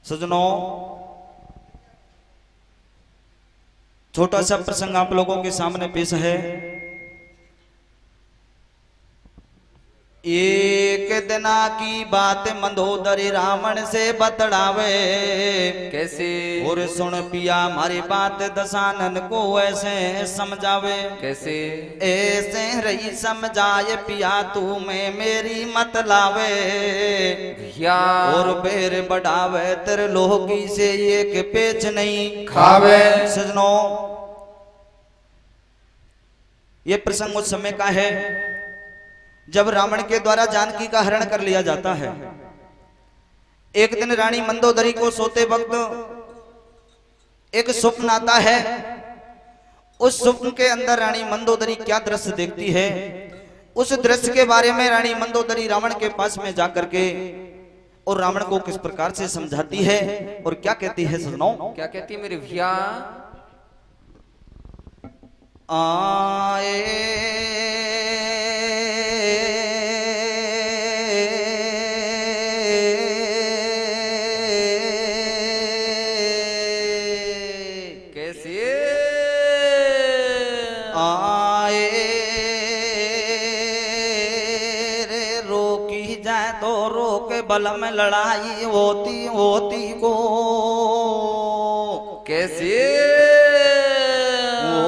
सजनों, छोटा सा प्रसंग आप लोगों के सामने पेश है। एक दिना की बात मंदोदरी रावण से बतलावे, कैसे? और सुन पिया हमारी बात दशानन को ऐसे समझावे। कैसे? ऐसे रही समझाए पिया तू में मेरी मत लावे, भैया और बेर बढ़ावे तेरे लोगी से एक पेच नहीं खावे। सजनों, ये प्रसंग उस समय का है जब रावण के द्वारा जानकी का हरण कर लिया जाता है। एक दिन रानी मंदोदरी को सोते वक्त एक स्वप्न आता है। उस स्वप्न के अंदर रानी मंदोदरी क्या दृश्य देखती है, उस दृश्य के बारे में रानी मंदोदरी रावण के पास में जाकर के और रावण को किस प्रकार से समझाती है और क्या कहती है सजनों। क्या कहती है मेरे भैया? आए कैसे? आए रे रोकी जाए तो रोके बल में लड़ाई होती होती को। कैसे?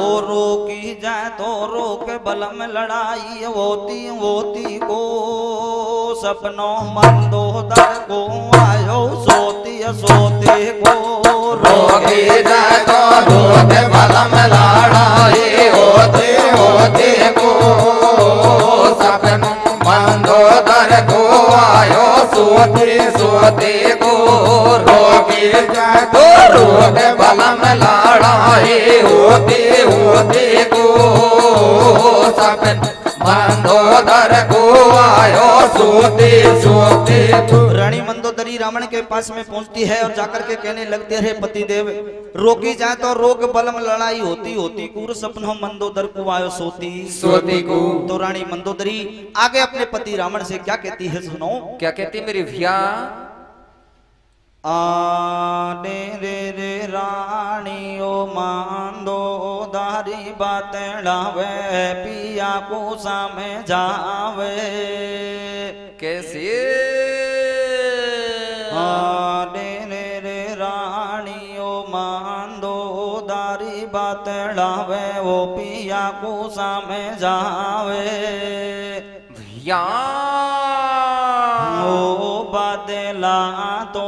वो रोकी जाए तो रोके बल में लड़ाई होती होती को। सपनों मंदोदर को आयो सोती सोते को। रोकी जाए तो रोके बल में लड़ाई होती होती को। सपनों मंदोदर को आयो सोते सोते को। रोकी जाए तो रोके बल में लड़ाई होती होती को। सपन मंदोदर को आयो सोते सोते को। रानी मंदोदरी रावण के पास में पहुंचती है और जाकर के कहने लगती है, पति देव रोकी जाए तो रोक बल में लड़ाई होती होती कूर। सपनों मंदोदर को आयो सोती सोती को। तो रानी मंदोदरी आगे अपने पति रावण से क्या कहती है सुनो। क्या कहती मेरी भैया? आने रे रे रानी ओ मंदोदरी बातें लावे पिया को सामे जावे। कैसे? आने रे रे रानी ओ मंदोदरी बातें लावे वो पिया को सामे जावे। भैया ओ बादला तो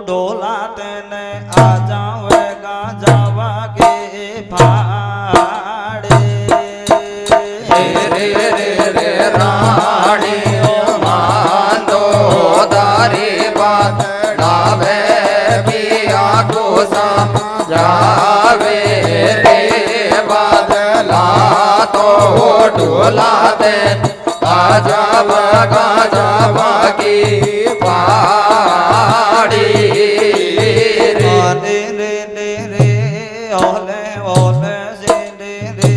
ढोला तेने आ जावेगा जावा के फाड़े। रे रे रे रानी ओ मंदोदरी बात लावे पिया को समझावे। रे बादला तो ढोला दे गाजावा की पाड़ी। रे रे रे रे ओले ओले जे रे रे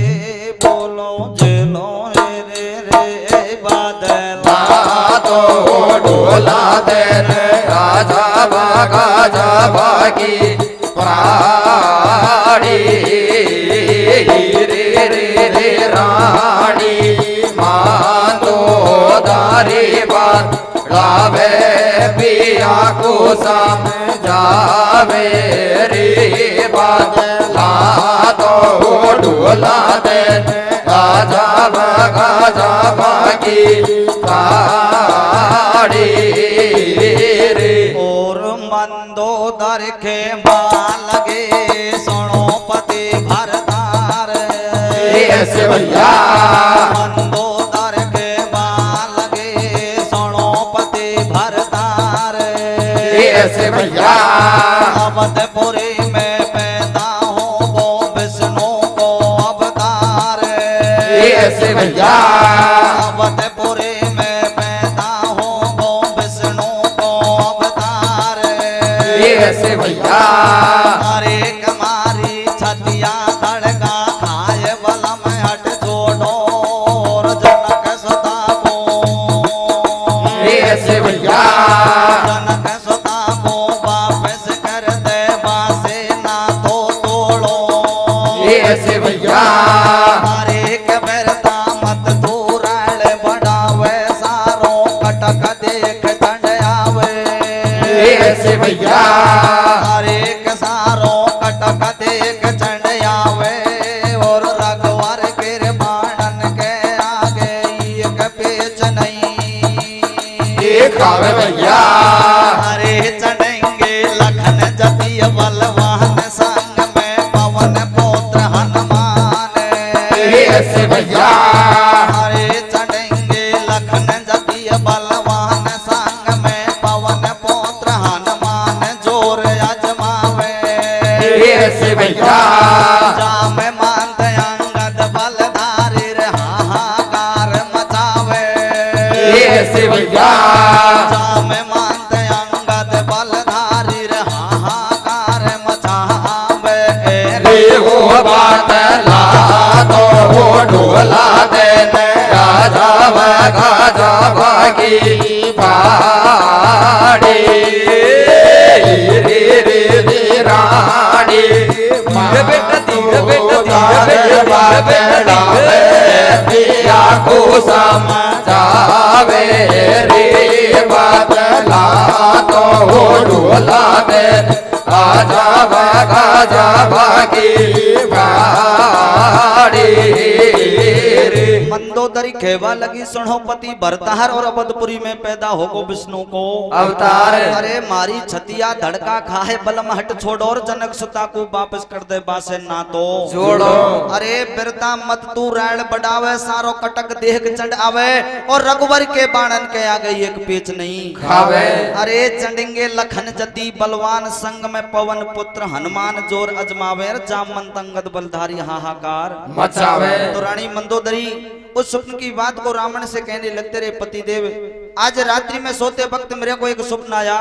बोलो जेलो रे रे रे बादला तो ढोला दे गाजावा की पाड़ी। रे रे रे रानी मंदोदरी बात लावे पिया को समझावे। रे बात ला तो ढोला दे गाजावा की पाड़ी। रे और मंदोदर के बाल लगे सुनो पति भरतार। ऐसे भैया मंदोदर के बाल लगे सुनो पति भरतार। ऐसे भैया अवधपुरी में पैदा हो वो विष्णु को अवतार। ऐसे भैया अवधपुरी में पैदा हो वो विष्णु को अवतार। ऐसे भैया अरे कमारी छतिया धड़का खाए बल में हट छोड़ो और जनक सदा को। ऐसे भैया जनक सदा को वापस ऐसे भैया अरे कसारो कटक देख चढ़ आवे और रघुवर के बाणन के आगे एक पेच नहीं देखावे भैया अरे चढ़ेंगे लखन जति बलवान संग में पवन पुत्र हनुमान ऐसे भैया अरे चढ़ेंगे लखन जति बलवान संग में पवन पुत्र हनुमान जोर अजमावे ऐसे भैया जाम मांद अंगद बलधारी रे हाहाकार मचावे ऐसे भैया जाम मांद अंगद बलधारी रे हाहाकार मचावे रे हो बात ला तो हो ढोला दे राजा गाजा भागी पाड़ी रे रे रे रानी धीरे बेटा धीरे बेटा दिया को समझावे रे बदला तो हो ढोला दे आजा भागी बाड़ी मंदोदरी खेवा लगी सुनो पति भरताहर और अवधपुरी में पैदा होगो विष्णु को अवतार अरे मारी छतिया धड़का खाए बलम हट छोड़ो और जनक सुता को वापस कर दे बासे ना तो जोड़ो अरे बिरता मत तू रैल बढ़ावे सारो कटक देख चंड आवे और रघुवर के बाणन के आ गई एक पेच नहीं खावे अरे चंडेंगे लखन जति बलवान संग में पवन पुत्र हनुमान जोर अजमावे जामंत अंगद बलधारी हाहाकार मचावे तो रानी मंदोदरी उस स्वप्न की बात को रावण से कहने लगते रे पतिदेव आज रात्रि में सोते वक्त मेरे को एक स्वप्न आया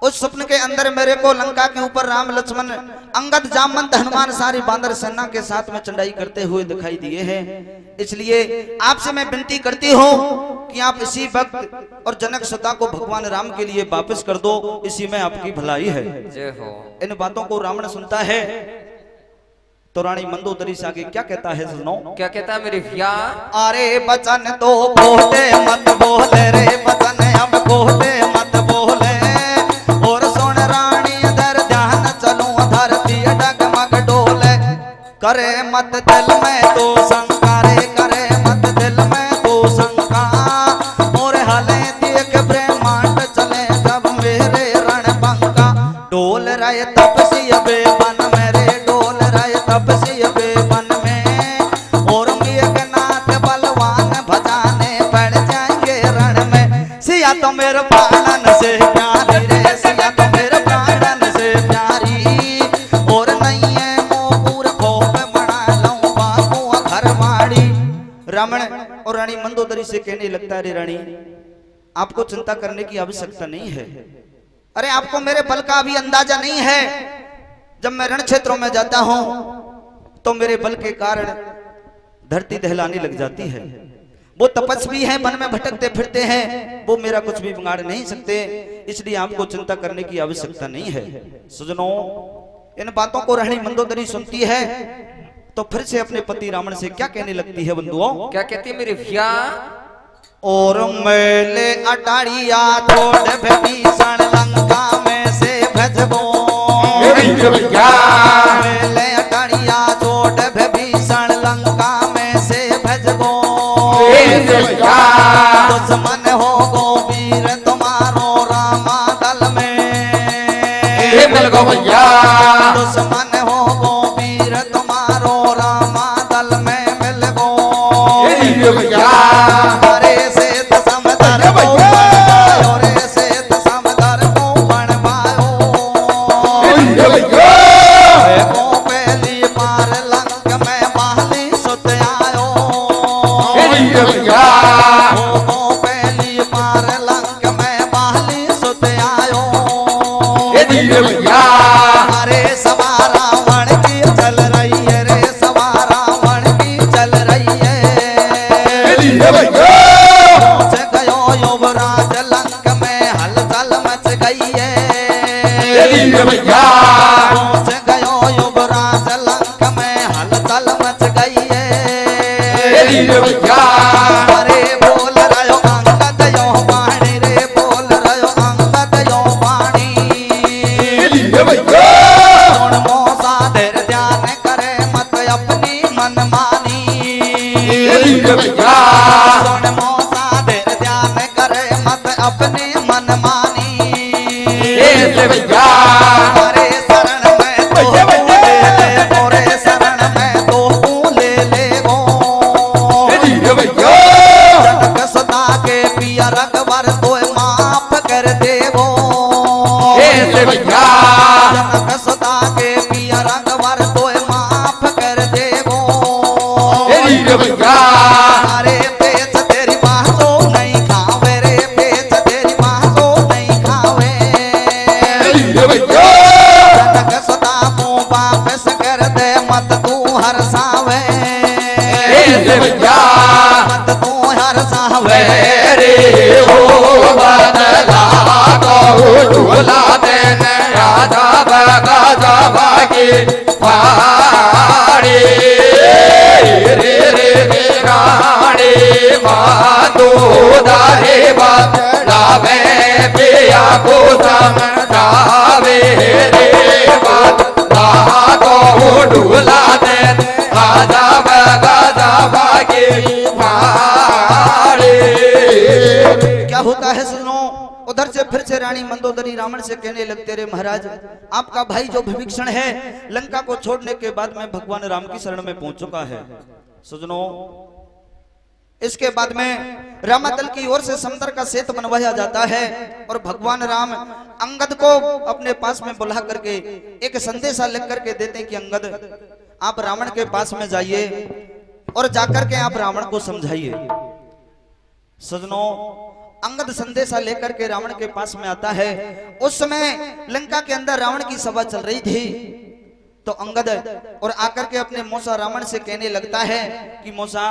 उस स्वप्न के अंदर मेरे को लंका के ऊपर राम लक्ष्मण अंगद जामवंत हनुमान सारी बांदर सेना के साथ में चढ़ाई करते हुए दिखाई दिए हैं इसलिए आपसे मैं विनती करती हूँ कि आप इसी वक्त और जनक सुता को भगवान राम के लिए वापस कर दो इसी में आपकी भलाई है जय हो इन बातों को रावण सुनता है तो रानी मंदोदरी से आगे क्या कहता है सुनो क्या कहता है मेरे भैया अरे बचन तो खोटे मत बोले रे बचन अब खोटे मत बोले और सुन रानी इधर ध्यान चलूं धरती डगमग डोले करे मत दिल में तो शंका रे करे मत दिल में तो शंका और हले देख ब्रह्मांड चले जब मेरे रणबंका डोल रहे तपसी अबे बन मेरे डोल रहे तपसी अबे बन में और मेघनाथ बलवान भजाने पड़ जाएंगे रण में सिया तो मेरे प्राणन से प्यारी रे सिया तो मेरे प्राणन से प्यारी और नहीं है मोपूर खोप बना लूं बाबू घर माड़ी रावण और रानी मंदोदरी से कहने लगता है रे रानी आपको चिंता करने की आवश्यकता नहीं है अरे आपको मेरे बल का अभी अंदाजा नहीं है जब मैं रण क्षेत्रों में जाता हूं तो मेरे बल के कारण धरती दहलाने लग जाती है वो तपस्वी हैं वन में भटकते फिरते हैं वो मेरा कुछ भी बिगाड़ नहीं सकते इसलिए आपको चिंता करने की आवश्यकता नहीं है सुजनों इन बातों को रानी मंदोदरी सुनती है तो फिर से अपने पति रावण से क्या कहने लगती है बंधुओं क्या कहती है मेरे भैया और मेले अटारिया छोड़ भीषण लंका में से भजबो मेले अटारिया छोड़ भीषण लंका में से भजबो दुश्मन हो गो वीर तुम्हारो रामा दल में दुश्मन हो गो वीर तुम्हारो रामा दल में मिल गो अरे से समदर को बनवायो रे से समदर को बनवायो को पहली बार लंक में माली सुत आयो को पहली बार लंक में माली सुत आयो अरे सवा रावण की चल रही है रे सवा रावण की चल रही है पहुंच गयो युवराज लंक में हलचल मच गई है पहुंच गयो युवराज लंक में हलचल मच गई है अरे बोल रहो अंगद यो वाणी रे बोल रहो अंगद यो वाणी ले भैया हमारे शरण में तो ले ले मोरे शरण में तो ले ले गो भैया जनक सदा के पिया रखबर तो माफ कर दे गो ले भैया जनक सदा के पिया रखबर तो माफ कर दे गो भैया अरे पेच तेरी बातों नहीं खावे रे पेच तेरी बातों नहीं खावे भैया जनक सदा को वापस कर दे मत तू हरसावे भैया मत तू हरसावे रे हो बदला को ढोला देने राजा बगा जावा की पहाड़ी रे रे रे रानी माधो दारे बदलावे पिया को समझावे रे बदला को ढोला देने राजा बगा जावा की पहाड़ी। क्या होता है सुनो उधर से फिर से रानी मंदोदरी रावण से कहने लगते रे महाराज आपका भाई जो विभीषण है लंका को छोड़ने के बाद में भगवान राम की शरण में पहुंच चुका है। सुनो इसके बाद में रामादल की ओर से समुद्र का सेतु बनवाया जाता है और भगवान राम अंगद को अपने पास में बुला करके एक संदेशा लिख करके देते कि अंगद आप रावण के पास में जाइए और जाकर के आप रावण को समझाइए। सजनों अंगद संदेशा लेकर के रावण के पास में आता है। उस समय लंका के अंदर रावण की सभा चल रही थी तो अंगद और आकर के अपने मौसा रावण से कहने लगता है कि मौसा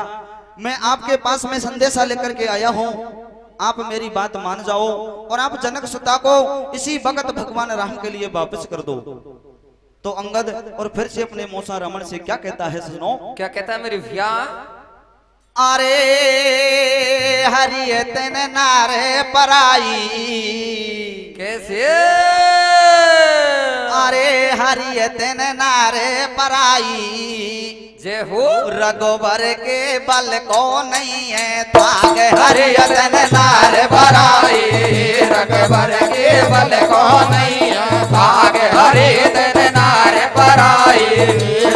मैं आपके पास में संदेशा लेकर के आया हूं आप मेरी बात मान जाओ और आप जनक सुता को इसी वक्त भगवान राम के लिए वापस कर दो। तो अंगद और फिर से अपने मौसा रावण से क्या कहता है सुनो क्या कहता है मेरे भैया अरे हरिये तेने नारे पराई कैसे अरे हरिये तेने नारे पराई जय हो रघुबर के बल को नहीं है ताग हरिये तेने नारे पराई रघुबर के बल को नहीं है ताग हरे तेने नारे पराई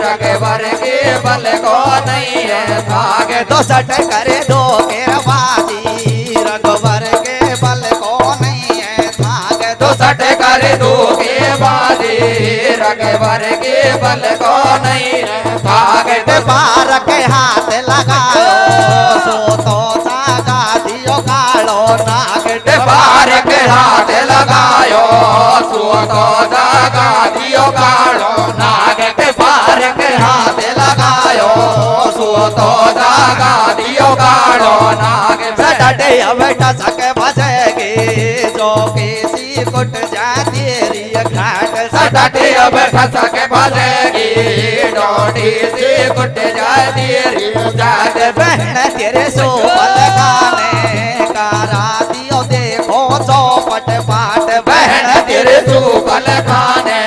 रघुबर के बल को नहीं है ताग दो सट करे दो के रवाजी रघुबर के बल को नहीं है ताग दो सट करे दो के बाजी रघुबर के बल को नहीं है ताग बार के हाथ लगाओ सो तो सागा दियो कालो नाग बार के हाथ लगायो सो तो जागा दियो कालो नाग बार के हाथ लगायो सो तो जागा दियो कालो नाग सटे बेटा सके बजेगी जो किसी कुट जाती री घाट सटे बैठा सके बजेगी डोटी से कुट जाती री जाग बहन तेरे सोपल गाने कारा दियो देखो चौपट पाट बहन तेरे सुकल खाने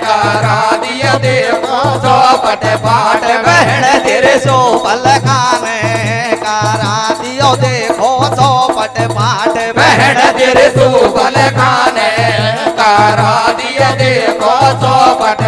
करा दिया देखो चौपट पाट बहन तेरे सोपल गाने कारा दियो देखो चौपट पाट बहन तेरे सुकल खाने करा दिया देखो चौपट